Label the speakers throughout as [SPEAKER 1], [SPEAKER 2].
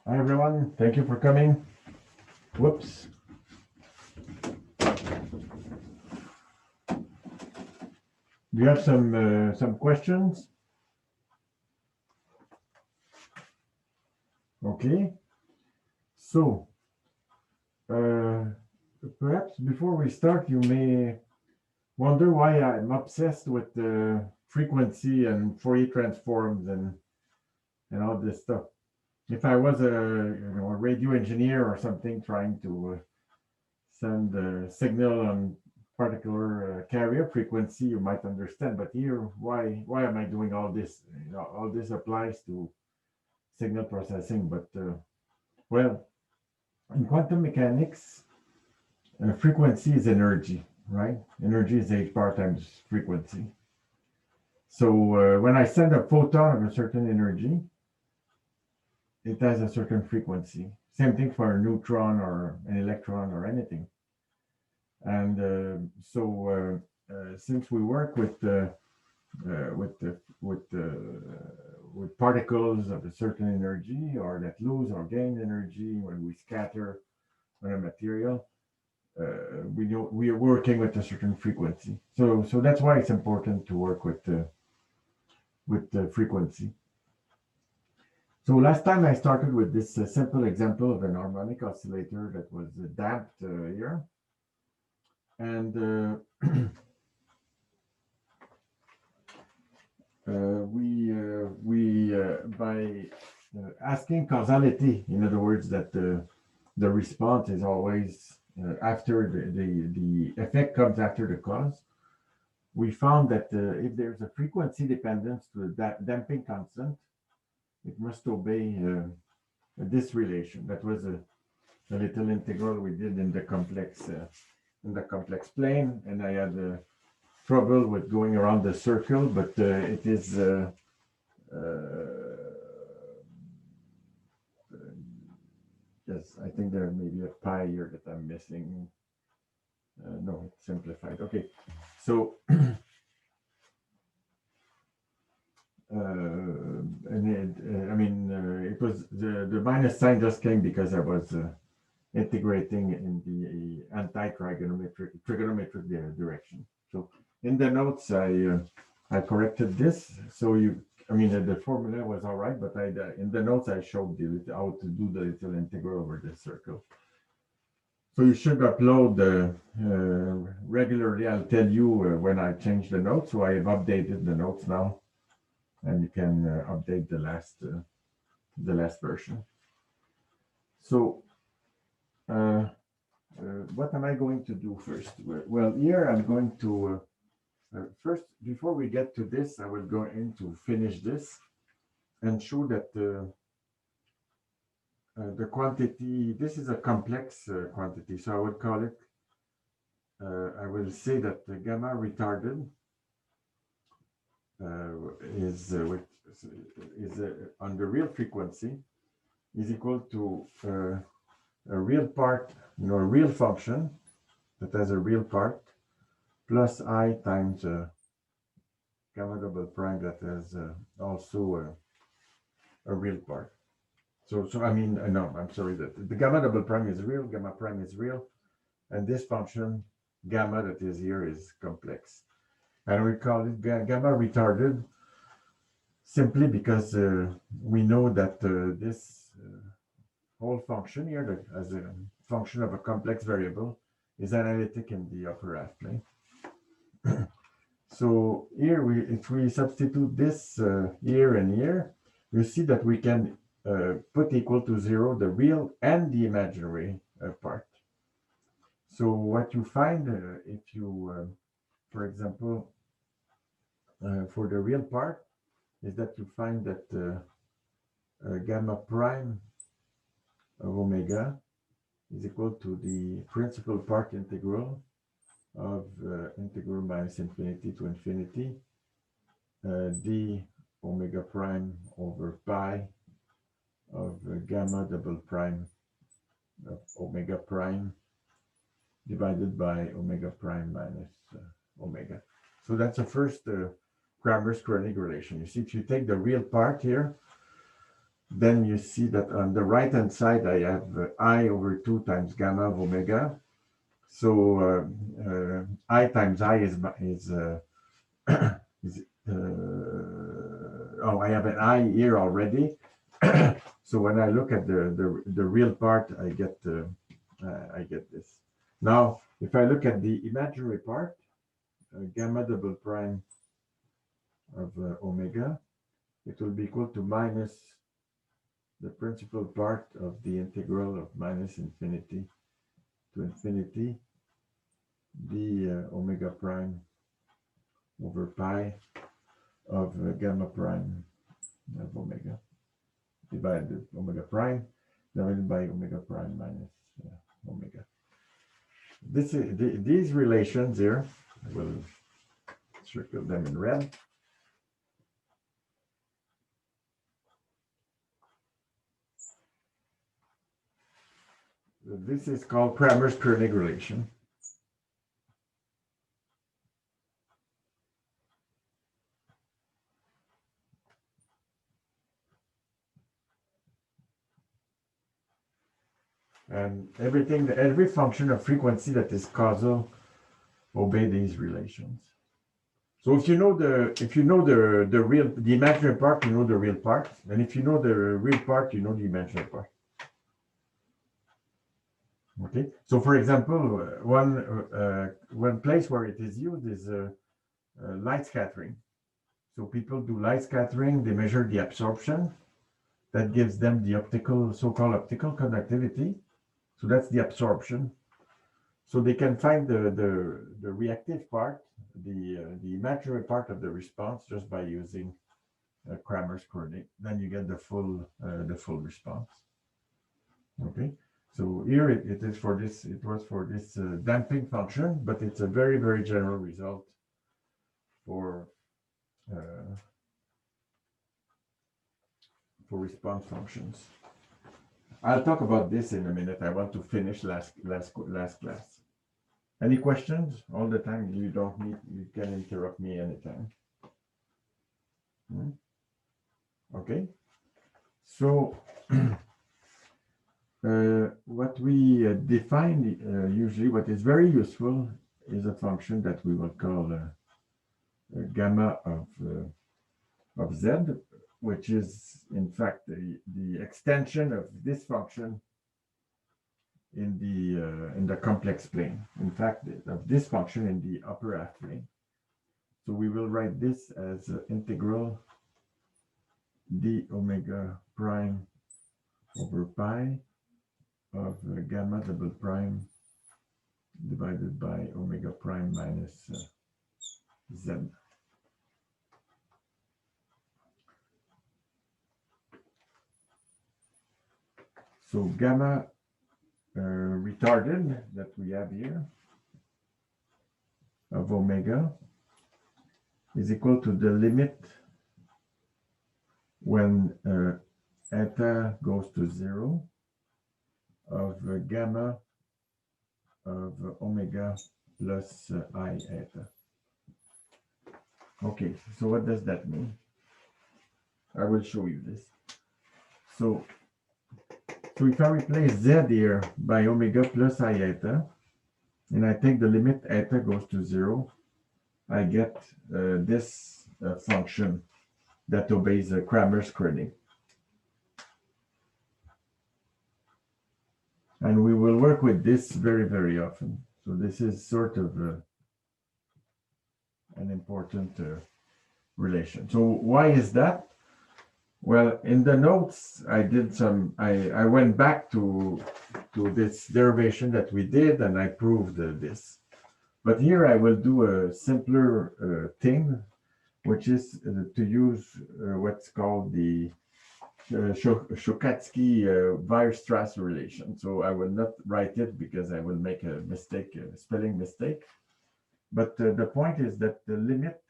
[SPEAKER 1] Hi everyone, thank you for coming. Whoops. Do you have some questions? Okay. So uh, perhaps before we start, you may wonder why I'm obsessed with frequency and Fourier transforms and all this stuff. If I was a radio engineer or something trying to send a signal on particular carrier frequency, you might understand. But here, why am I doing all this? All this applies to signal processing. But well, in quantum mechanics, frequency is energy, right? Energy is h bar times frequency. So when I send a photon of a certain energy, it has a certain frequency. Same thing for a neutron or an electron or anything. And since we work with particles of a certain energy or that lose or gain energy when we scatter on a material, we are working with a certain frequency. So that's why it's important to work with the frequency. So last time I started with this simple example of an harmonic oscillator that was damped here, and we by asking causality, in other words, that the response is always after the effect comes after the cause. We found that if there's a frequency dependence to the damping constant, it must obey this relation. That was a little integral we did in the complex plane, and I had trouble with going around the circle, but it is yes, I think there may be a pi here that I'm missing. No, it's simplified. Okay, so it was the minus sign just came because I was integrating in the trigonometric direction. So in the notes, I corrected this. So the formula was all right, but in the notes I showed how to do the little integral over this circle. So you should upload regularly. I'll tell you when I change the notes. So I have updated the notes now, and you can update the last version. So what am I going to do first? Well, here I'm going to first, before we get to this, I will go in to finish this and show that the quantity, this is a complex quantity, so I would call it, I will say that the gamma retarded is on the real frequency is equal to a real part, a real function that has a real part plus I times gamma double prime that has also a real part. So no, I'm sorry, that the gamma double prime is real, gamma prime is real, and this function gamma that is here is complex. And we call it gamma retarded simply because we know that this whole function here, as a function of a complex variable, is analytic in the upper half plane. So here, if we substitute this here and here, you see that we can put equal to 0 the real and the imaginary part. So what you find if you, for example, for the real part, is that you find that gamma prime of omega is equal to the principal part integral of integral minus infinity to infinity d omega prime over pi of gamma double prime of omega prime divided by omega prime minus omega. So that's the first Kramers Kronig relation. You see, if you take the real part here, then you see that on the right hand side I have I over 2 times gamma of omega. So I times I is is oh, I have an I here already. So when I look at the real part, I get this. Now, if I look at the imaginary part, gamma double prime of omega, it will be equal to minus the principal part of the integral of minus infinity to infinity d omega prime over pi of gamma prime of omega divided omega prime divided by omega prime minus omega. These relations here, I will circle them in red. This is called Kramers Kronig relation. And every function of frequency that is causal obey these relations. So if you know the imaginary part, you know the real part, and if you know the real part, you know the imaginary part. Okay. So for example, one place where it is used is light scattering. So people do light scattering, they measure the absorption. That gives them the so-called optical conductivity. So that's the absorption. So they can find the reactive part, the imaginary part of the response just by using Kramers Kronig. Then you get the full response. Okay. So here it is for this. It was for this damping function, but it's a very, very general result for response functions. I'll talk about this in a minute. I want to finish last class. Any questions? All the time. You don't need. You can interrupt me anytime. Okay. So what we define usually, what is very useful, is a function that we will call gamma of z, which is in fact the extension of this function in the complex plane. In fact, of this function in the upper half plane. So we will write this as integral d omega prime over pi of gamma double prime divided by omega prime minus z. So gamma retarded that we have here of omega is equal to the limit when eta goes to 0 of gamma of omega plus I eta. Okay, so what does that mean? I will show you this. So if I replace z here by omega plus I eta, and I take the limit eta goes to 0, I get this function that obeys Kramers Kronig. And we will work with this very, very often. So this is sort of an important relation. So why is that? Well, in the notes, I went back to this derivation that we did, and I proved this. But here I will do a simpler thing, which is to use what's called the Shokhatsky-Weierstrass relation. So I will not write it because I will make a mistake, a spelling mistake. But the point is that the limit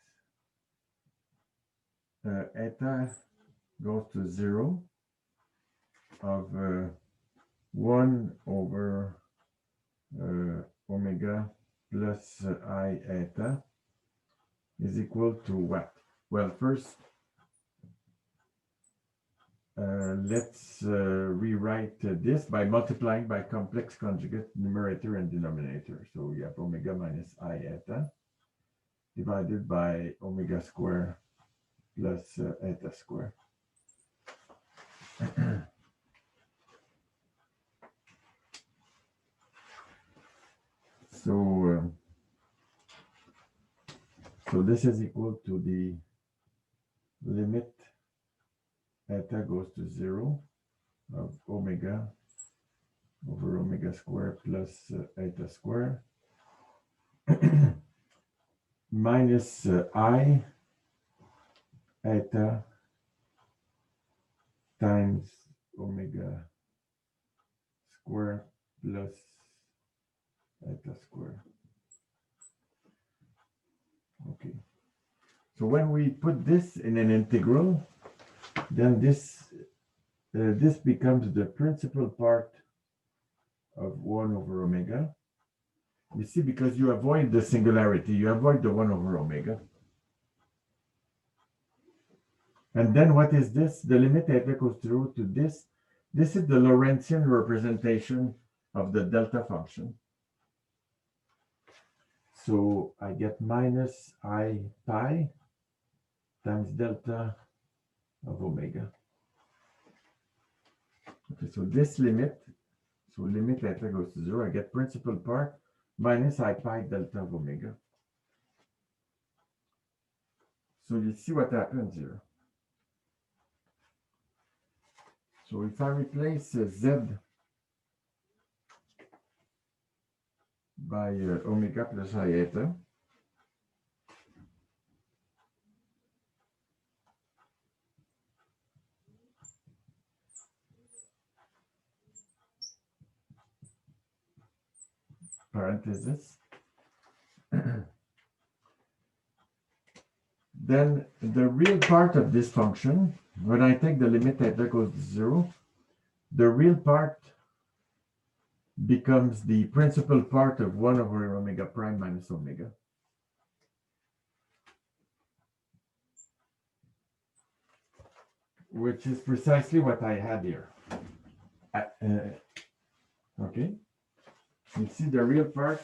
[SPEAKER 1] eta goes to 0 of 1 over omega plus I eta is equal to what? Well, first, let's rewrite this by multiplying by complex conjugate numerator and denominator. So we have omega minus I eta divided by omega square plus eta square. So this is equal to the limit eta goes to 0 of omega over omega square plus eta square minus I eta times omega square plus eta square. Okay. So when we put this in an integral, then this becomes the principal part of 1 over omega. You see, because you avoid the singularity, you avoid the 1 over omega. And then what is this? The limit eta equals 0 to this. This is the Lorentzian representation of the delta function. So I get minus I pi times delta of omega. Okay, so this limit, so limit eta goes to 0, I get principal part minus I pi delta of omega. So you see what happens here. So if I replace z by omega plus I eta, parenthesis, then the real part of this function, when I take the limit eta equals to 0, the real part becomes the principal part of 1 over omega prime minus omega. Which is precisely what I had here. Okay. You see the real part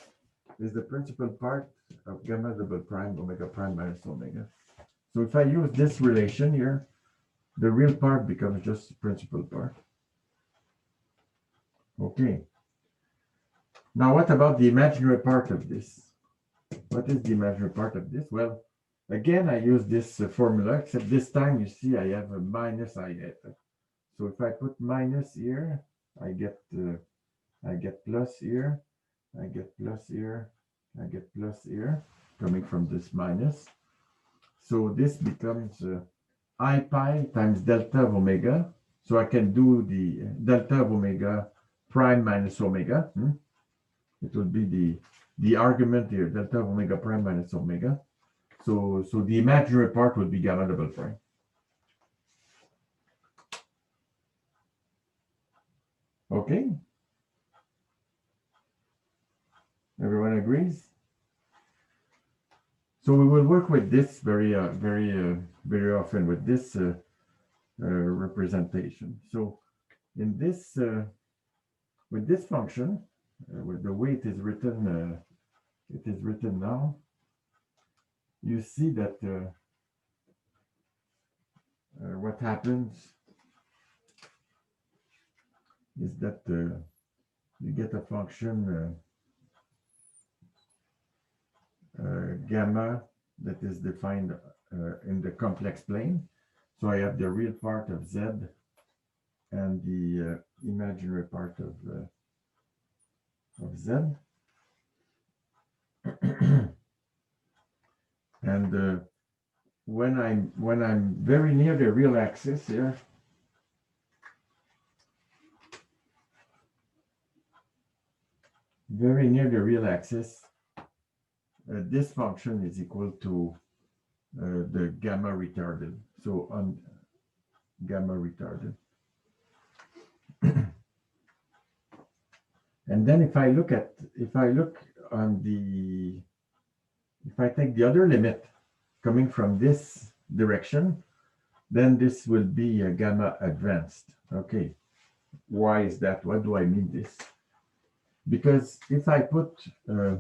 [SPEAKER 1] is the principal part of gamma double prime omega prime minus omega. So if I use this relation here, the real part becomes just the principal part. Okay. Now what about the imaginary part of this? What is the imaginary part of this? Well, again, I use this formula, except this time you see I have a minus I eta. So if I put minus here, I get plus here, I get plus here, I get plus here, coming from this minus. So this becomes I pi times delta of omega. So I can do the delta of omega prime minus omega. It would be the argument here, delta of omega prime minus omega. So the imaginary part would be gamma double prime. Okay. Everyone agrees? So we will work with this very often with this representation. So in this with this function, with the way it is written now, you see that what happens is that you get a function gamma that is defined in the complex plane. So I have the real part of z and the imaginary part of z. And when I'm very near the real axis here, this function is equal to the gamma retarded. So on gamma retarded. And then if I take the other limit coming from this direction, then this will be a gamma advanced. Okay, why is that? What do I mean this? Because if I put a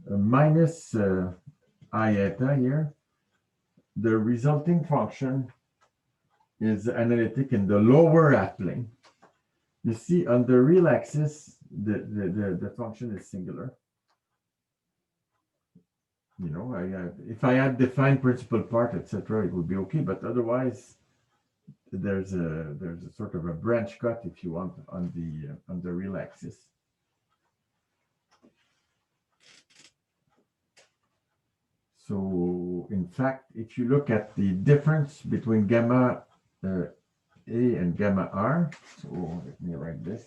[SPEAKER 1] minus I eta here, the resulting function is analytic in the lower half plane. You see, on the real axis, the function is singular. You know, if I had defined principal part, etc., it would be okay. But otherwise, there's a sort of a branch cut, if you want, on the real axis. So, in fact, if you look at the difference between gamma A and gamma R, so let me write this.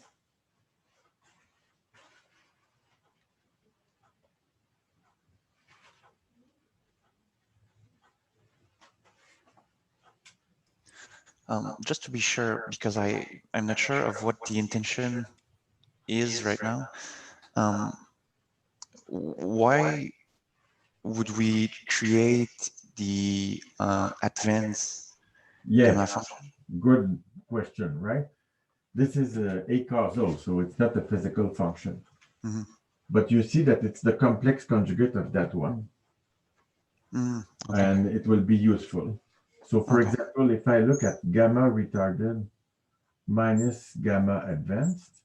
[SPEAKER 2] Just to be sure, because I'm not sure of what the intention is right now. Why would we create the advanced gamma function?
[SPEAKER 1] Good question, right? This is a causal, so it's not a physical function.
[SPEAKER 2] Mm-hmm.
[SPEAKER 1] But you see that it's the complex conjugate of that one.
[SPEAKER 2] Okay.
[SPEAKER 1] And it will be useful. So for example, if I look at gamma retarded minus gamma advanced,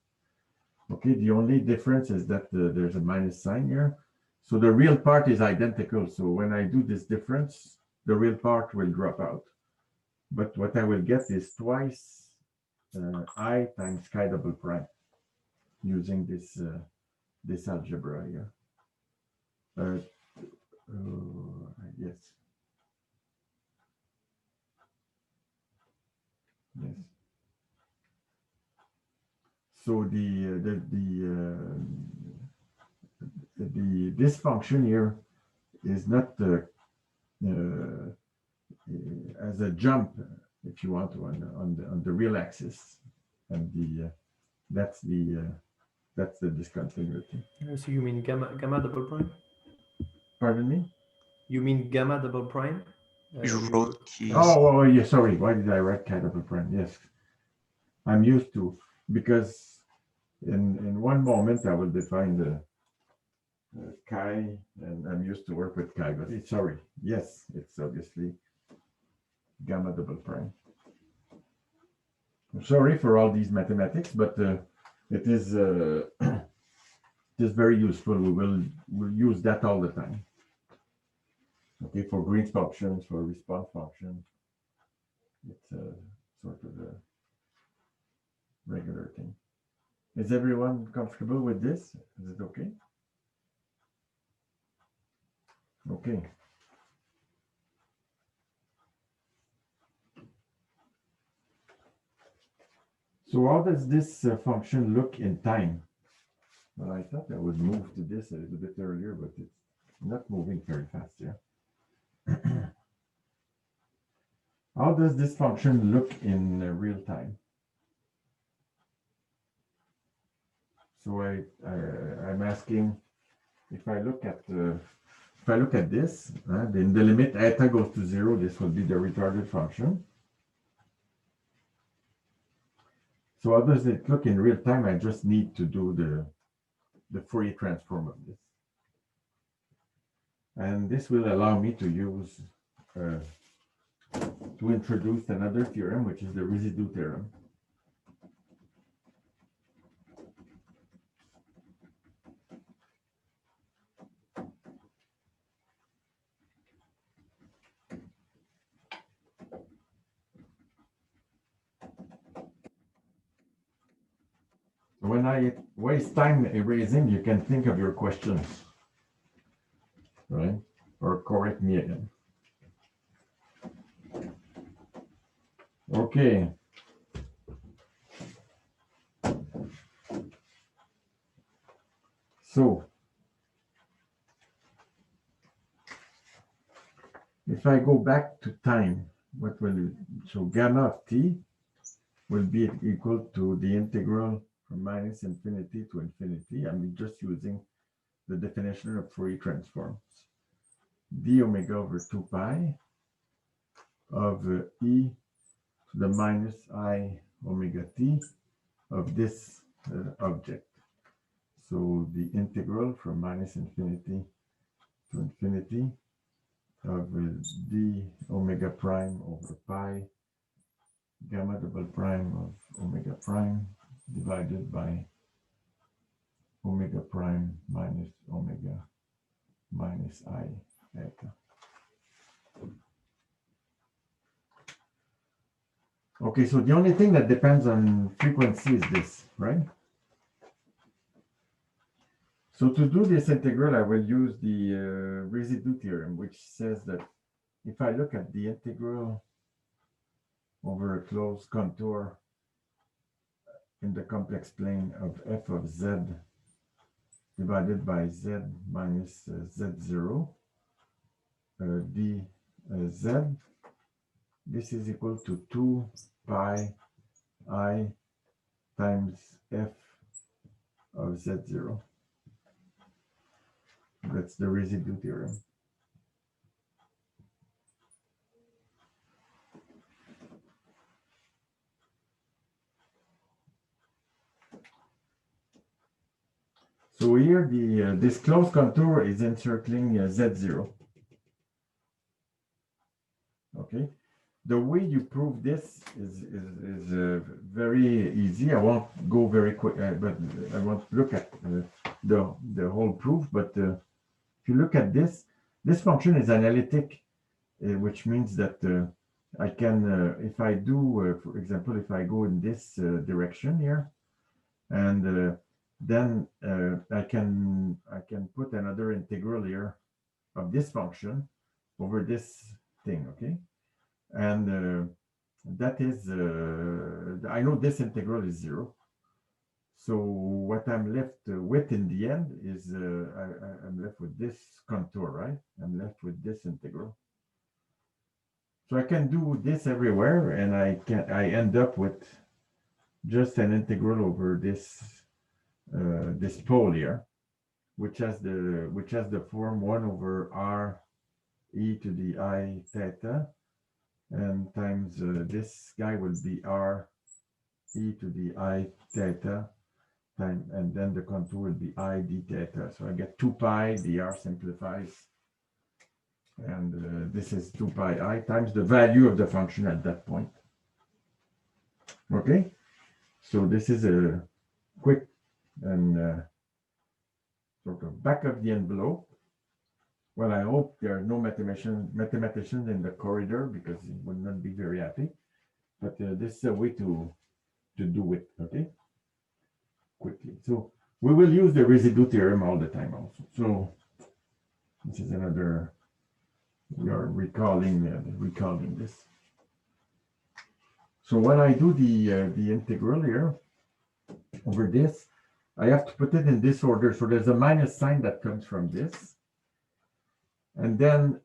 [SPEAKER 1] okay, the only difference is that there's a minus sign here. So the real part is identical. So when I do this difference, the real part will drop out. But what I will get is twice I times chi double prime using this algebra here. Yes. Yes. So this function here is not as a jump, if you want, on the real axis, and that's the discontinuity.
[SPEAKER 3] So you mean gamma double prime?
[SPEAKER 1] Pardon me?
[SPEAKER 3] You mean gamma double prime?
[SPEAKER 2] You wrote
[SPEAKER 1] oh, yeah, sorry. Why did I write chi double prime? Yes. I'm used to, because in one moment I will define the chi, and I'm used to work with chi, but sorry. Yes, it's obviously gamma double prime. I'm sorry for all these mathematics, but it is it is very useful. We'll use that all the time. Okay, for Green's functions, for response function, it's sort of a regular thing. Is everyone comfortable with this? Is it okay? Okay. So how does this function look in time? Well, I thought I would move to this a little bit earlier, but it's not moving very fast here. How does this function look in real time? So I'm asking, if I look at this, then the limit eta goes to 0. This will be the retarded function. So how does it look in real time? I just need to do the Fourier transform of this. And this will allow me to use, to introduce another theorem, which is the residue theorem. When I waste time erasing, you can think of your questions, right? Or correct me again. Okay. So, if I go back to time, what will it? So gamma of t will be equal to the integral from minus infinity to infinity. I'm just using the definition of Fourier transforms. D omega over 2 pi of e to the minus I omega t of this object. So the integral from minus infinity to infinity of d omega prime over pi gamma double prime of omega prime divided by omega prime minus omega minus I eta. Okay, so the only thing that depends on frequency is this, right? So to do this integral, I will use the residue theorem, which says that if I look at the integral over a closed contour in the complex plane of f of z divided by z minus z0 dz, this is equal to 2 pi I times f of z0. That's the residue theorem. So here the this closed contour is encircling z0. Okay, the way you prove this is very easy. I won't go very quick, but I won't look at the whole proof. But if you look at this function is analytic, which means that I can, if I do, for example, if I go in this direction here, and then I can put another integral here of this function over this thing, okay? And that is, I know this integral is 0. So what I'm left with in the end is I'm left with this contour, right? I'm left with this integral. So I can do this everywhere, and I end up with just an integral over this this pole here, which has the form 1 over r e to the I theta, and times this guy will be r e to the I theta time, and then the contour will be I d theta. So I get 2 pi, the r simplifies, and this is 2 pi I times the value of the function at that point. Okay, so this is a quick and sort of back of the envelope. Well, I hope there are no mathematicians in the corridor, because it would not be very happy. But this is a way to do it, okay? Quickly. So we will use the residue theorem all the time also. So this is another, we are recalling this. So when I do the integral here over this, I have to put it in this order. So there's a minus sign that comes from this. And then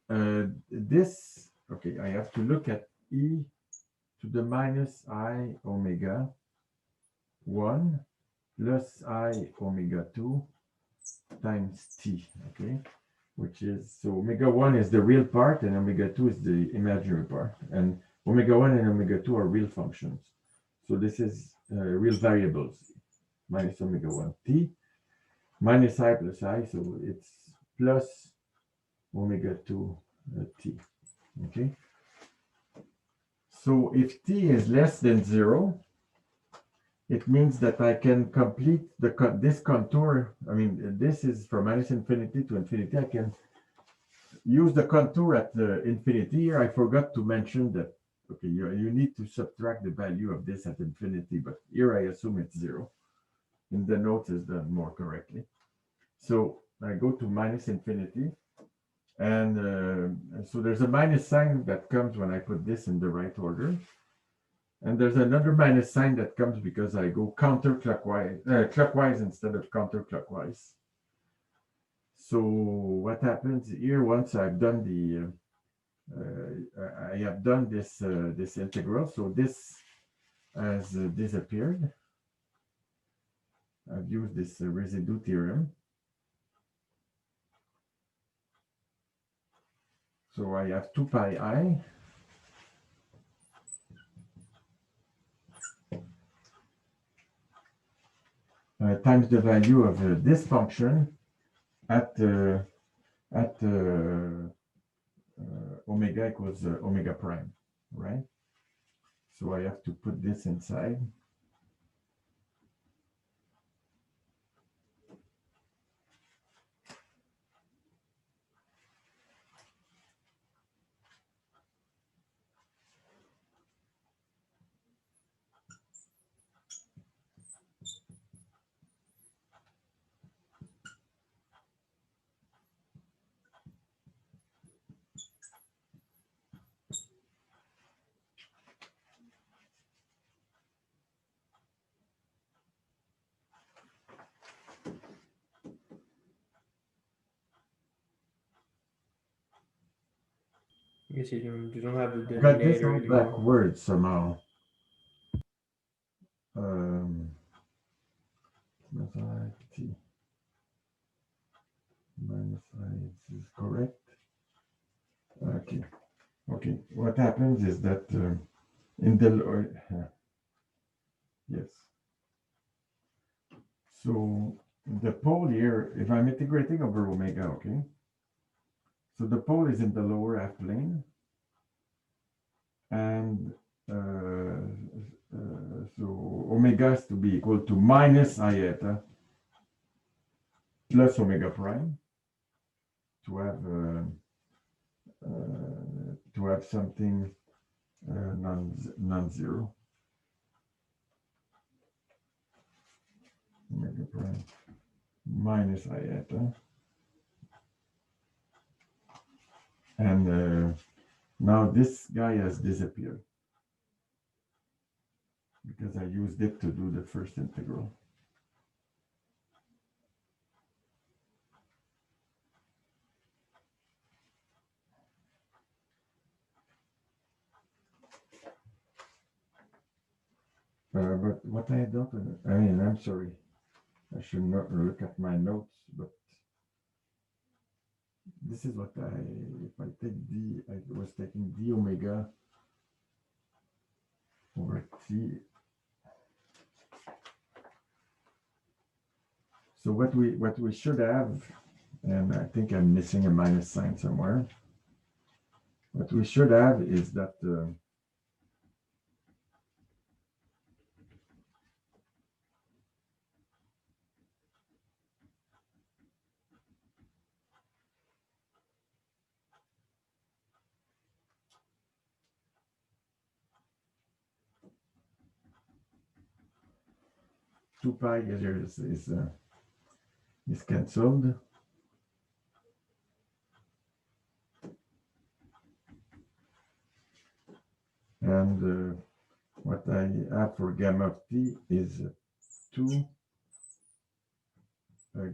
[SPEAKER 1] this, okay, I have to look at e to the minus I omega 1 plus I omega 2 times t, okay? Which is, so omega 1 is the real part and omega 2 is the imaginary part. And omega 1 and omega 2 are real functions. So this is real variables, minus omega 1 t, minus I plus I, so it's plus omega 2 t, okay? So if t is less than 0, it means that I can complete this contour. I mean, this is from minus infinity to infinity. I can use the contour at the infinity here. I forgot to mention that, okay, you need to subtract the value of this at infinity, but here I assume it's 0. In the notes is done more correctly. So I go to minus infinity. And so there's a minus sign that comes when I put this in the right order. And there's another minus sign that comes because I go counterclockwise, clockwise instead of counterclockwise. So what happens here, once I've done I have done this this integral, so this has disappeared. I've used this residue theorem. So I have 2 pi I times the value of this function at omega equals omega prime, right? So I have to put this inside.
[SPEAKER 3] I guess you don't have the
[SPEAKER 1] Got this
[SPEAKER 3] denominator
[SPEAKER 1] all
[SPEAKER 3] anymore.
[SPEAKER 1] backwards somehow. T minus I is correct. Okay. Okay. What happens is that in the yes. So the pole here, if I'm integrating over omega, okay. So the pole is in the lower half plane, and so omega has to be equal to minus iota plus omega prime to have something non-zero. Omega prime minus iota, and now this guy has disappeared because I used it to do the first integral. But what I don't, I mean, I'm sorry. I should not look at my notes, but this is what if I take d, I was taking d omega over t. So what we should have, and I think I'm missing a minus sign somewhere. What we should have is that 2 pi is cancelled. And what I have for gamma of t is 2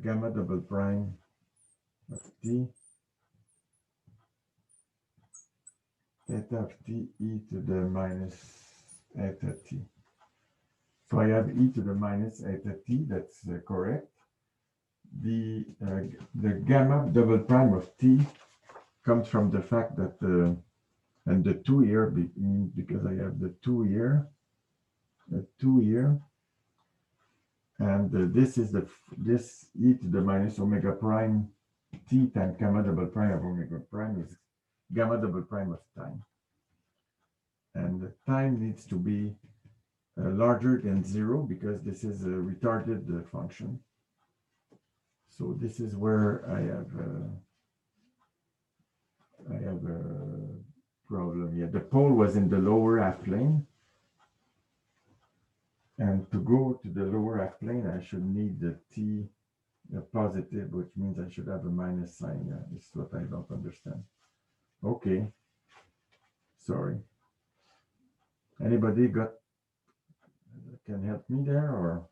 [SPEAKER 1] gamma double prime of t theta of t e to the minus eta t. So I have e to the minus eta t, that's correct. The gamma double prime of t comes from the fact that and the 2 here means because I have the 2 here, and this is this e to the minus omega prime t times gamma double prime of omega prime is gamma double prime of time, and the time needs to be larger than 0 because this is a retarded function. So this is where I have a problem. Yeah, the pole was in the lower half plane, and to go to the lower half plane, I should need the t positive, which means I should have a minus sign. Yeah, this is what I don't understand. Okay, sorry. Anybody can help me there, or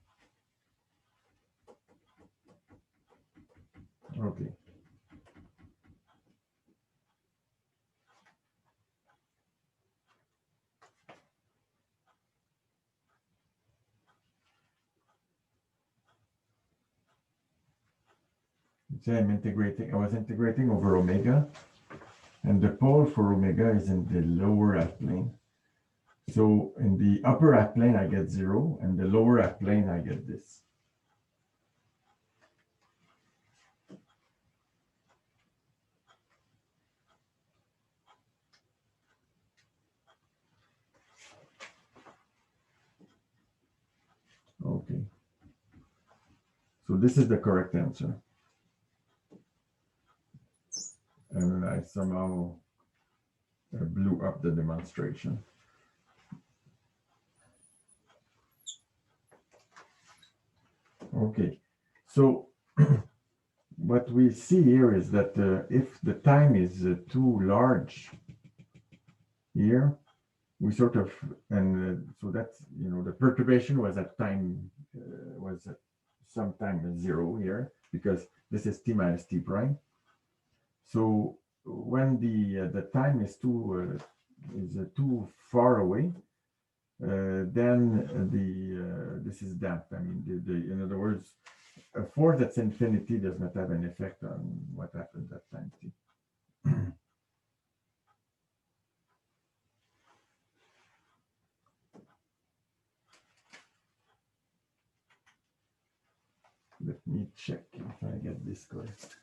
[SPEAKER 1] okay. So I was integrating over omega, and the pole for omega is in the lower half plane. So in the upper half plane, I get 0, and the lower half plane, I get this. Okay. So this is the correct answer. And I somehow blew up the demonstration. Okay, so what we see here is that if the time is too large here, we sort of, and so that's, you know, the perturbation was at time, was at some time 0 here, because this is t minus t prime. So when the time is too far away, then this is damped. I mean, in other words, a force that's infinity does not have an effect on what happens at time t. Let me check if I get this correct.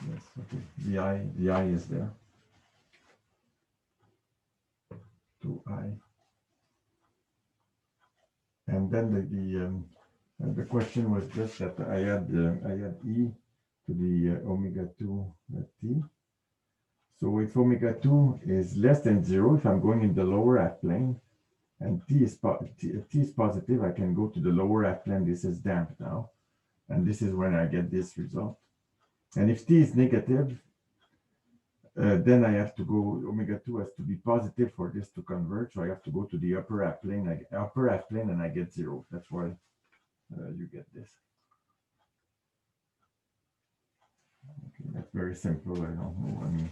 [SPEAKER 1] Yes, okay. The I is there. 2I. And then the question was just that I had e to the omega 2 t. So if omega 2 is less than 0, if I'm going in the lower half plane, and t is positive, I can go to the lower half plane. This is damped now, and this is when I get this result. And if t is negative, then I have to go, omega 2 has to be positive for this to converge. So I have to go to the upper half plane, and I get 0. That's why you get this. Okay, that's very simple. I don't know. I mean,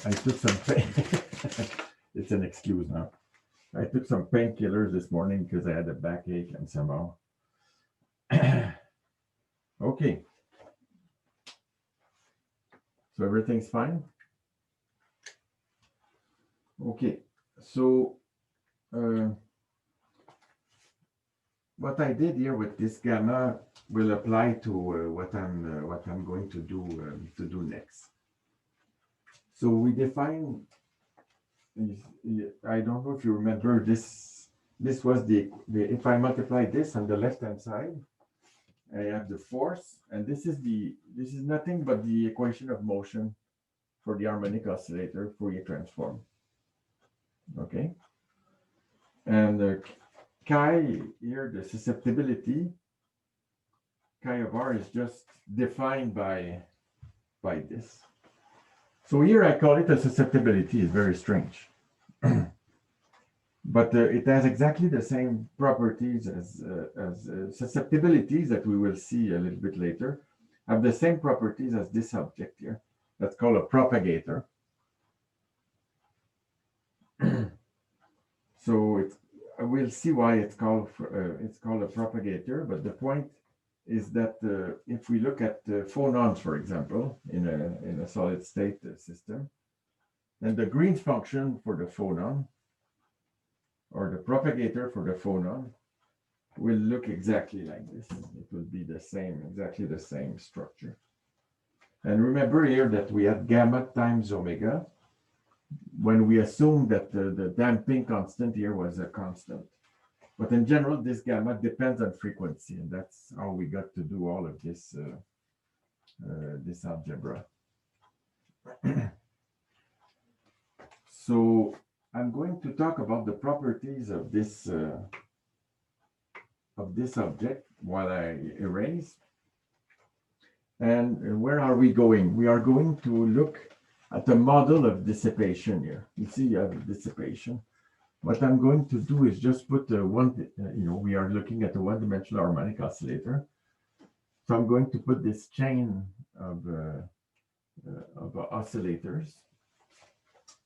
[SPEAKER 1] I took some pain. It's an excuse now. I took some painkillers this morning because I had a backache and somehow. Okay. So everything's fine? Okay. So what I did here with this gamma will apply to what I'm going to do next. So we define. I don't know if you remember this. This was the if I multiply this on the left hand side, I have the force, and this is nothing but the equation of motion for the harmonic oscillator Fourier transform. Okay, and chi here, the susceptibility, chi of r is just defined by this. So here I call it a susceptibility. It's very strange. But it has exactly the same properties as susceptibilities that we will see a little bit later, have the same properties as this object here. That's called a propagator. So we'll see why it's called a propagator. But the point is that if we look at phonons, for example, in a solid state system, then the Green's function for the phonon, or the propagator for the phonon, will look exactly like this. It will be the same, exactly the same structure. And remember here that we had gamma times omega when we assumed that the damping constant here was a constant. But in general, this gamma depends on frequency, and that's how we got to do all of this, this algebra. So I'm going to talk about the properties of this object while I erase. And where are we going? We are going to look at the model of dissipation here. You see, you have dissipation. What I'm going to do is just put we are looking at a one-dimensional harmonic oscillator. So I'm going to put this chain of oscillators.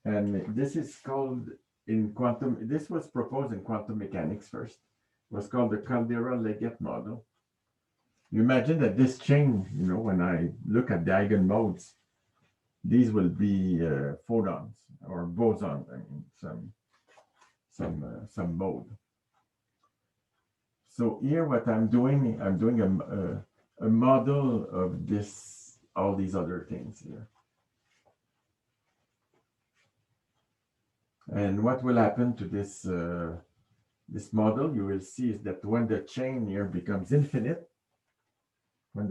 [SPEAKER 1] And this is called in quantum, this was proposed in quantum mechanics first. It was called the Caldeira Leggett model. You imagine that this chain, when I look at the eigenmodes, these will be photons or bosons, I mean, some mode. So here, what I'm doing a model of this, all these other things here. And what will happen to this this model, you will see, is that when the chain here becomes infinite, then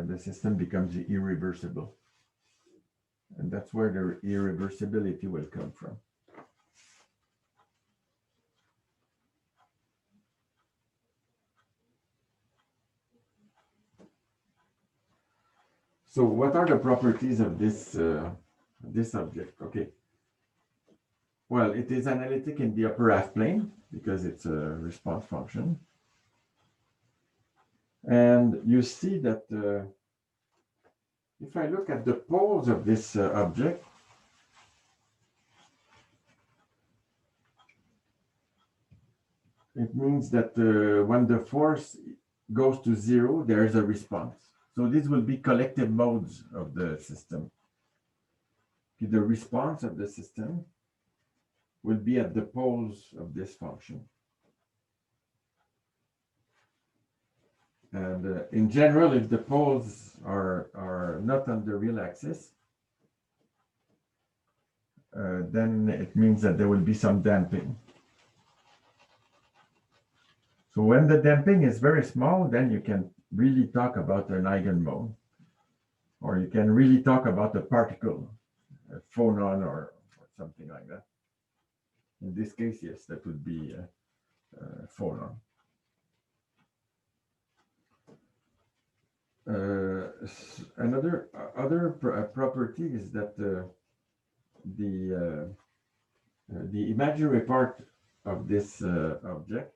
[SPEAKER 1] the system becomes irreversible. And that's where the irreversibility will come from. So what are the properties of this object? Okay. Well, it is analytic in the upper half plane because it's a response function. And you see that if I look at the poles of this object, it means that when the force goes to 0, there is a response. So these will be collective modes of the system. The response of the system will be at the poles of this function. And in general, if the poles are not on the real axis, then it means that there will be some damping. So when the damping is very small, then you can really talk about an eigenmode, or you can really talk about a particle, a phonon, or something like that. In this case, yes, that would be a phonon. Other property is that the imaginary part of this object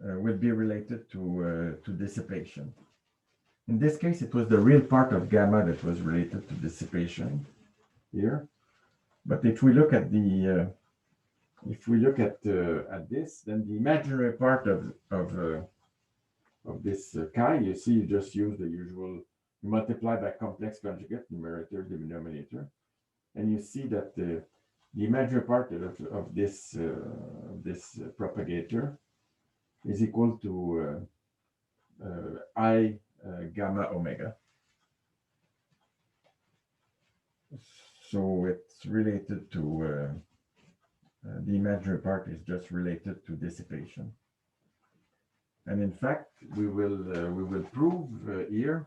[SPEAKER 1] will be related to dissipation. In this case, it was the real part of gamma that was related to dissipation here. But if we look at this, then the imaginary part of this chi, you see, you just use the usual, you multiply by complex conjugate, numerator, denominator, and you see that the imaginary part of this propagator is equal to I gamma omega. So it's related to the imaginary part is just related to dissipation. And in fact, we will prove here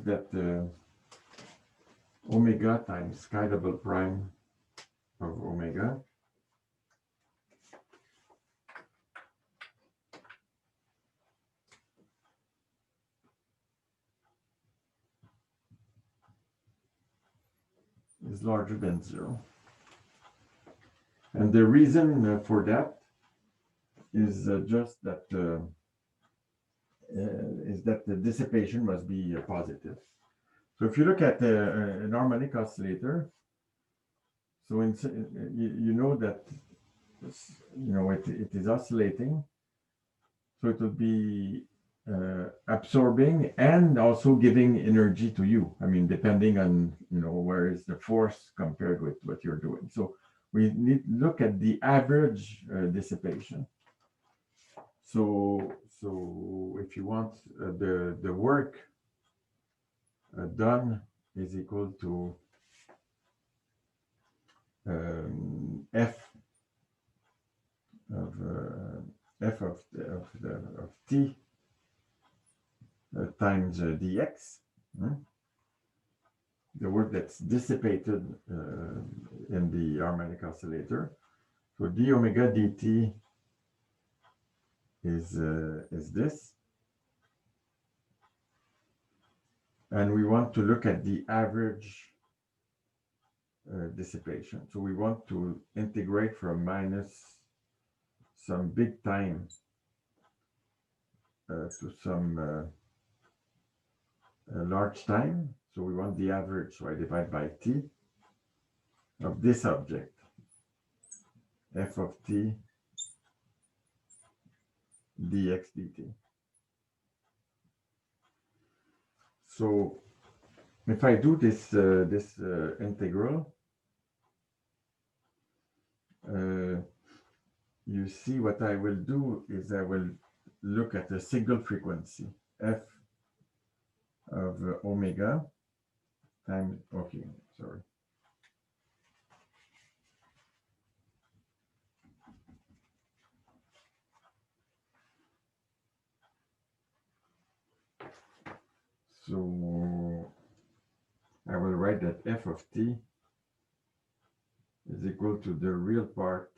[SPEAKER 1] that omega times chi double prime of omega is larger than 0. And the reason for that is just that the dissipation must be positive. So if you look at an harmonic oscillator, so you know that it is oscillating, so it will be absorbing and also giving energy to you. I mean, depending on where is the force compared with what you're doing. So we need to look at the average dissipation. So if you want the work done is equal to f of t times dx, the work that's dissipated in the harmonic oscillator. So d omega dt is this, and we want to look at the average dissipation. So we want to integrate from minus some big time to some large time. So we want the average, so I divide by t of this object, f of t dx dt. So if I do this integral, you see what I will do is I will look at the signal frequency, f of omega times, okay, sorry. So I will write that f of t is equal to the real part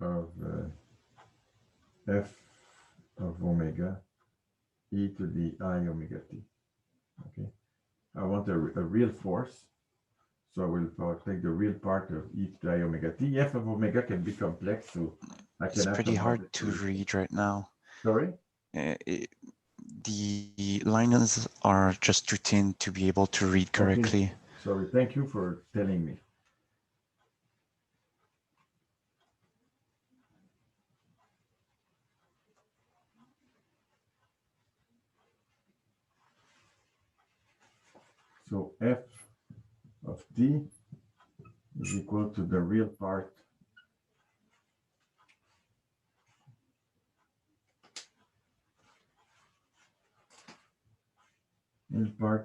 [SPEAKER 1] of f of omega e to the I omega t. Okay, I want a real force, so I will take the real part of e to the I omega t. F of omega can be complex, so I can
[SPEAKER 2] It's pretty hard to read right now.
[SPEAKER 1] Sorry?
[SPEAKER 2] The lines are just too thin to be able to read correctly.
[SPEAKER 1] Okay. Sorry, thank you for telling me. So f of t is equal to the real part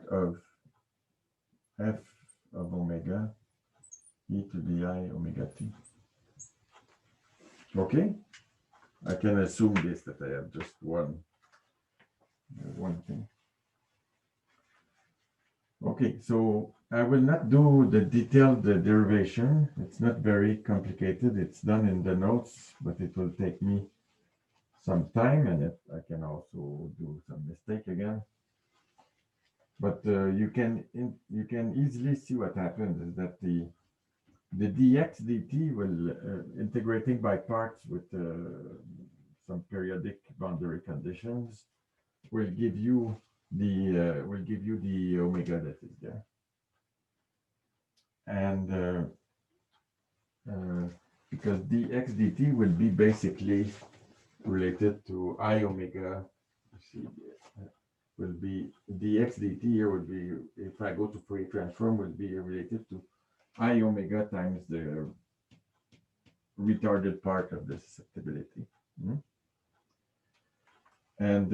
[SPEAKER 1] of f of omega e to the I omega t. Okay, I can assume this, that I have just one thing. Okay, so I will not do the detailed derivation. It's not very complicated. It's done in the notes, but it will take me some time, and I can also do some mistake again. But you can easily see what happens is that the dx dt will integrating by parts with some periodic boundary conditions will give you the omega that is there, and because dx dt will be basically related to I omega. See, will be dx dt here would be, if I go to Fourier transform, will be related to I omega times the retarded part of the susceptibility. And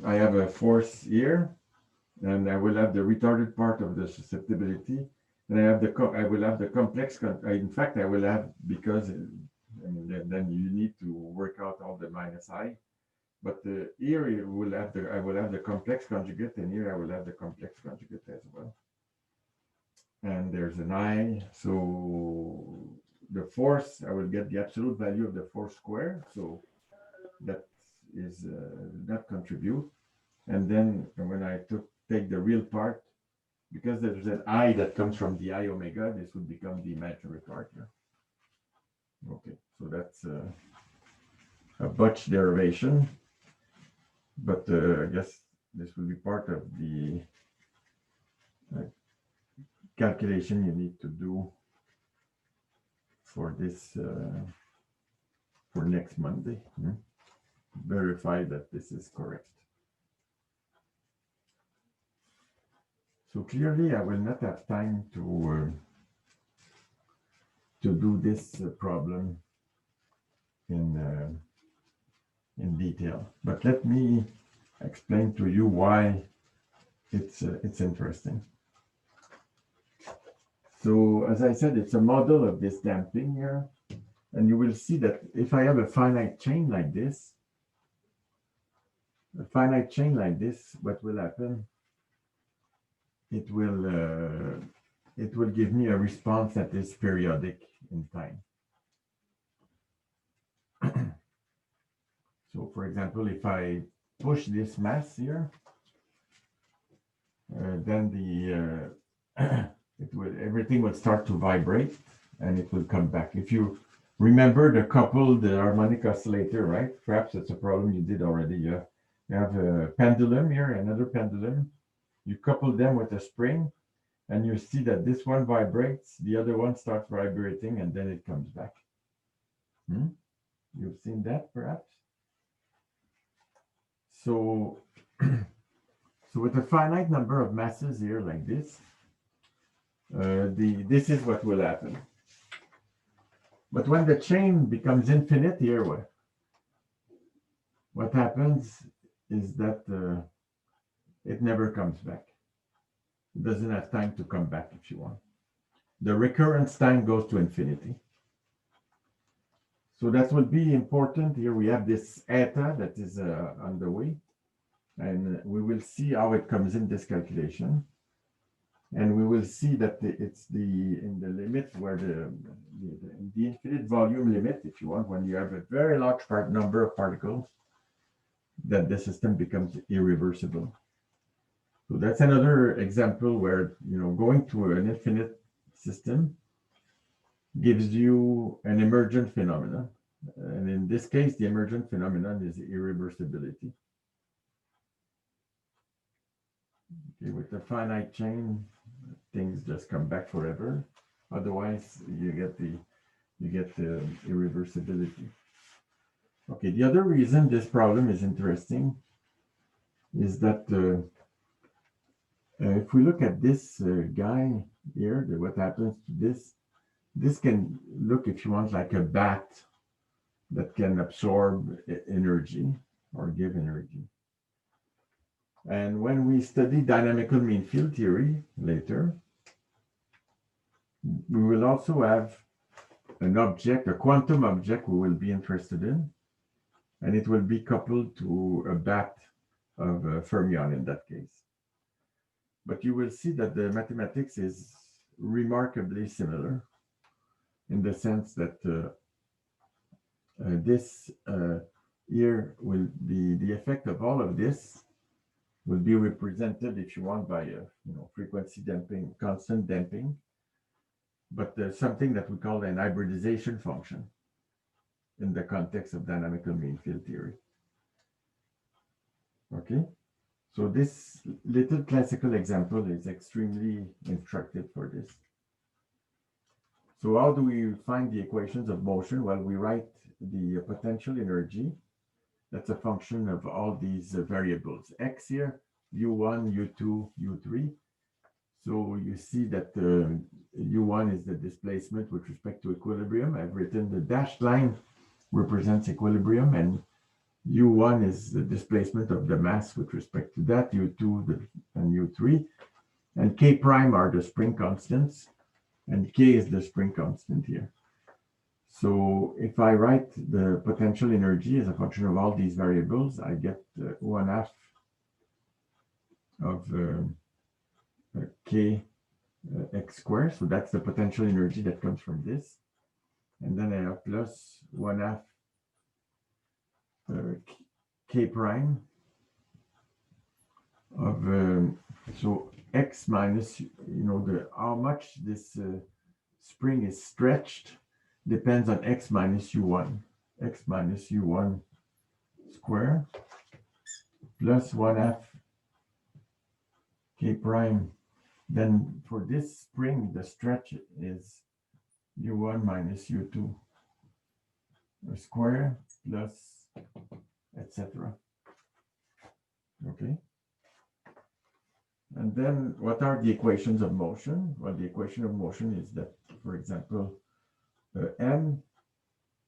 [SPEAKER 1] I have a force here, and I will have the retarded part of the susceptibility, and I will have the complex. In fact, I will have, because then you need to work out all the minus I. But here I will have the complex conjugate, and here I will have the complex conjugate as well. And there's an I, so the force, I will get the absolute value of the force square, so that is that contribute. And then when I take the real part, because there's an I that comes from the I omega, this would become the imaginary part here. Okay, so that's a Butch derivation, but I guess this will be part of the calculation you need to do for this for next Monday. Verify that this is correct. So clearly I will not have time to do this problem in detail, but let me explain to you why it's interesting. So as I said, it's a model of this damping here. And you will see that if I have a finite chain like this, what will happen? It will give me a response that is periodic in time. So for example, if I push this mass here, then everything will start to vibrate and it will come back. If you remember the harmonic oscillator, right? Perhaps it's a problem you did already. You have a pendulum here, another pendulum. You couple them with a spring and you see that this one vibrates, the other one starts vibrating, and then it comes back. You've seen that perhaps? So, with a finite number of masses here like this, this is what will happen. But when the chain becomes infinite here, what happens is that it never comes back. It doesn't have time to come back if you want. The recurrence time goes to infinity. So that will be important. Here we have this eta that is on the way. And we will see how it comes in this calculation. And we will see that it's in the limit where the infinite volume limit, if you want, when you have a very large number of particles, that the system becomes irreversible. So that's another example where, going to an infinite system gives you an emergent phenomenon. And in this case, the emergent phenomenon is irreversibility. Okay, with the finite chain, things just come back forever. Otherwise, you get the irreversibility. Okay, the other reason this problem is interesting is that if we look at this guy here, what happens to this can look, if you want, like a bat that can absorb energy or give energy. And when we study dynamical mean field theory later, we will also have an object, a quantum object we will be interested in, and it will be coupled to a bat of a fermion in that case. But you will see that the mathematics is remarkably similar in the sense that this here will be the effect of all of this will be represented, if you want, by frequency damping, constant damping, but there's something that we call an hybridization function in the context of dynamical mean field theory. Okay, so this little classical example is extremely instructive for this. So how do we find the equations of motion? Well, we write the potential energy. That's a function of all these variables. X here, U1, U2, U3. So you see that U1 is the displacement with respect to equilibrium. I've written the dashed line represents equilibrium, and U1 is the displacement of the mass with respect to that, U2 and U3. And K prime are the spring constants, and K is the spring constant here. So if I write the potential energy as a function of all these variables, I get 1/2 of K x squared. So that's the potential energy that comes from this. And then I have plus 1/2 K prime of, so X minus, how much this spring is stretched depends on X minus U1. X minus U1 square plus 1/2 K prime. Then for this spring, the stretch is U1 minus U2 square plus etc. Okay. And then what are the equations of motion? Well, the equation of motion is that, for example, m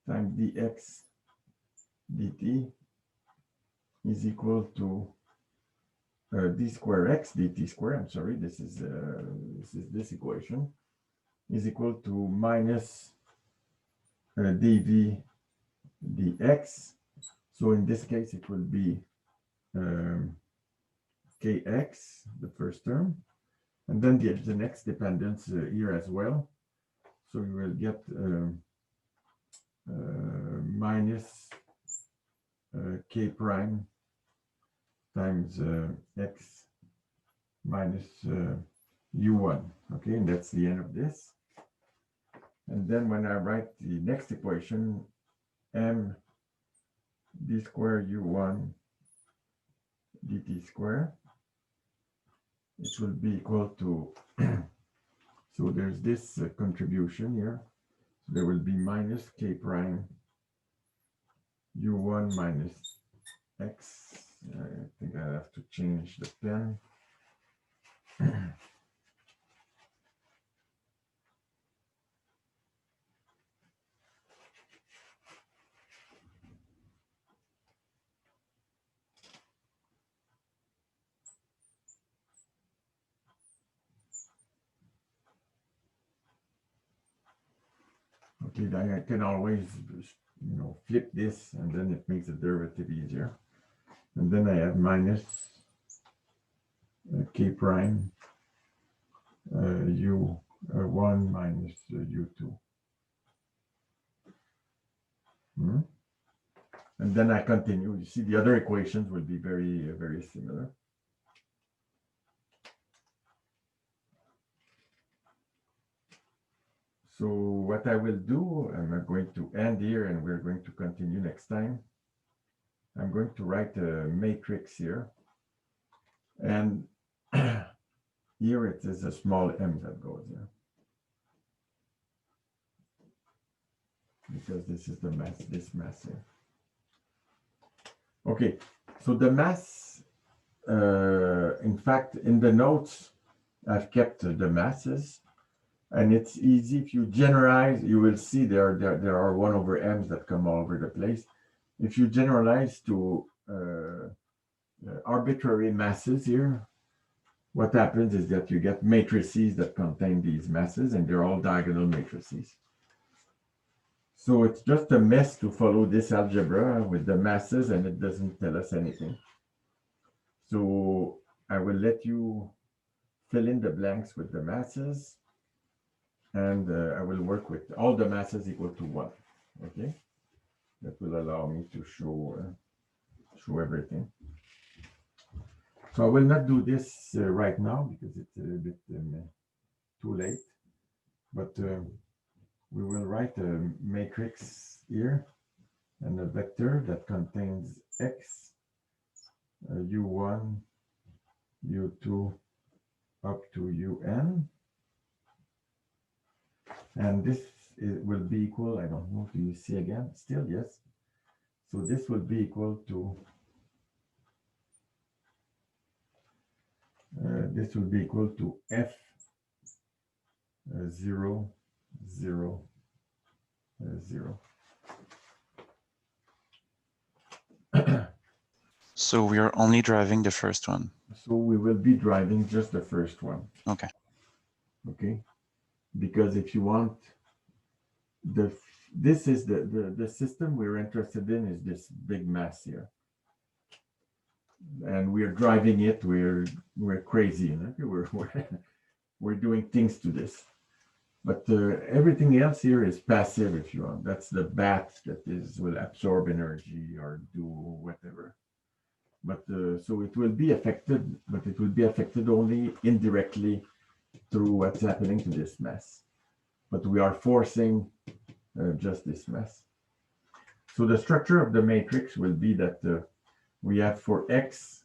[SPEAKER 1] times dx dt is equal to d square x dt square, I'm sorry, this is this equation, is equal to minus dv dx. So in this case, it will be kx, the first term, and then the next dependence here as well. So you will get minus k prime times x minus u1. Okay, and that's the end of this. And then when I write the next equation, m d square u1 dt square, it will be equal to, so there's this contribution here. So there will be minus k prime u1 minus x. I think I have to change the pen. Okay, I can always, flip this, and then it makes the derivative easier. And then I have minus k prime u1 minus u2. And then I continue. You see, the other equations will be very, very similar. So what I will do, I'm going to end here, and we're going to continue next time. I'm going to write a matrix here. And here it is a small m that goes here. Because this is the mass, this mass here. Okay, so the mass, in fact, in the notes, I've kept the masses. And it's easy if you generalize, you will see there are 1 over m's that come all over the place. If you generalize to arbitrary masses here, what happens is that you get matrices that contain these masses, and they're all diagonal matrices. So it's just a mess to follow this algebra with the masses, and it doesn't tell us anything. So I will let you fill in the blanks with the masses. And I will work with all the masses equal to 1. Okay, that will allow me to show everything. So I will not do this right now because it's a bit too late. But we will write a matrix here and a vector that contains x, u1, u2, up to un. And this will be equal, I don't know, do you see again? Still, yes. So this will be equal to, f 0, 0, 0.
[SPEAKER 2] So we are only driving the first one.
[SPEAKER 1] So we will be driving just the first one.
[SPEAKER 2] Okay.
[SPEAKER 1] Okay. Because if you want, this is the system we're interested in is this big mass here. And we're driving it, we're crazy, you know? We're doing things to this. But everything else here is passive, if you want. That's the bat that will absorb energy or do whatever. But so it will be affected, but it will be affected only indirectly through what's happening to this mass. But we are forcing just this mass. So the structure of the matrix will be that we have for x,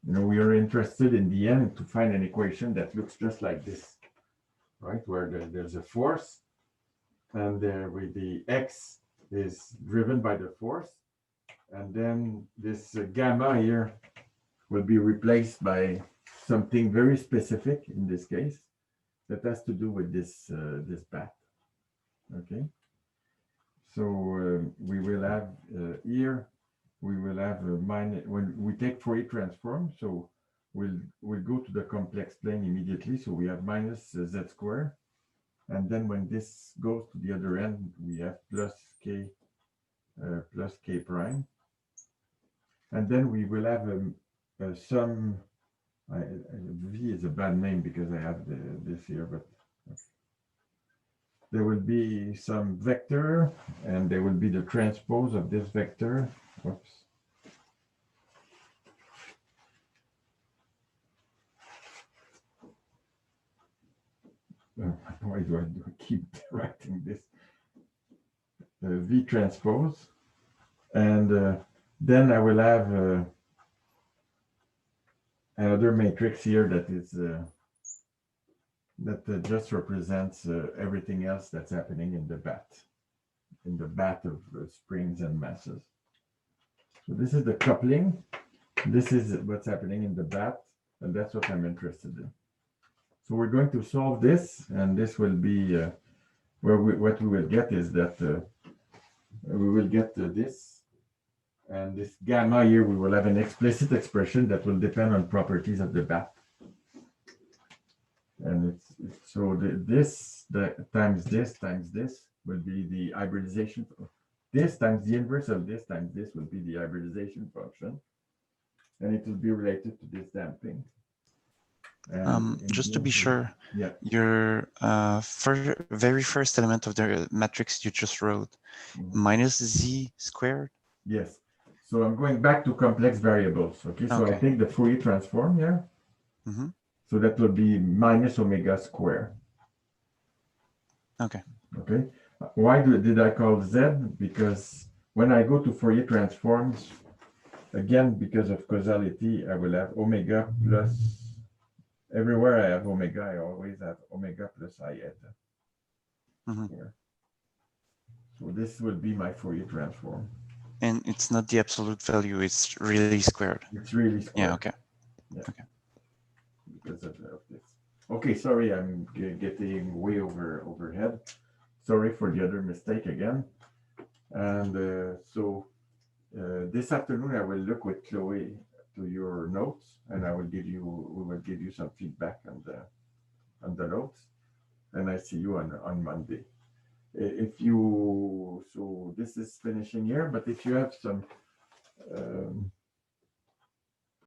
[SPEAKER 1] we are interested in the end to find an equation that looks just like this, right? Where there's a force, and with the x is driven by the force, and then this gamma here will be replaced by something very specific in this case that has to do with this this path. Okay, so we will have here we will have a minus when we take Fourier transform. So we'll go to the complex plane immediately. So we have minus z squared. And then when this goes to the other end, we have plus k prime. And then we will have some, V is a bad name because I have this here, but there will be some vector, and there will be the transpose of this vector. Whoops. Why do I keep writing this? V transpose. And then I will have another matrix here that is that just represents everything else that's happening in the bat of springs and masses. So this is the coupling. This is what's happening in the bat, and that's what I'm interested in. So we're going to solve this, and this will be what we will get is that we will get this, and this gamma here, we will have an explicit expression that will depend on properties of the bat. And it's so this times this will be the hybridization. This times the inverse of this times this will be the hybridization function, and it will be related to this damping.
[SPEAKER 2] Just to be sure,
[SPEAKER 1] yeah,
[SPEAKER 2] your very first element of the matrix you just wrote, minus z squared.
[SPEAKER 1] Yes. So I'm going back to complex variables. Okay. So I take the Fourier transform here.
[SPEAKER 2] Mm-hmm.
[SPEAKER 1] So that will be minus omega squared.
[SPEAKER 2] Okay.
[SPEAKER 1] Okay. Why did I call Z? Because when I go to Fourier transforms, again, because of causality, I will have omega plus, everywhere I have omega, I always have omega plus I eta.
[SPEAKER 2] Mm-hmm.
[SPEAKER 1] Here. So this will be my Fourier transform.
[SPEAKER 2] And it's not the absolute value, it's really squared.
[SPEAKER 1] It's really squared.
[SPEAKER 2] Yeah, okay.
[SPEAKER 1] Yeah.
[SPEAKER 2] Okay.
[SPEAKER 1] Because of this. Okay, sorry, I'm getting way overhead. Sorry for the other mistake again. And so this afternoon I will look with Chloe to your notes, and we will give you some feedback on the notes, and I see you on Monday. So this is finishing here, but if you have some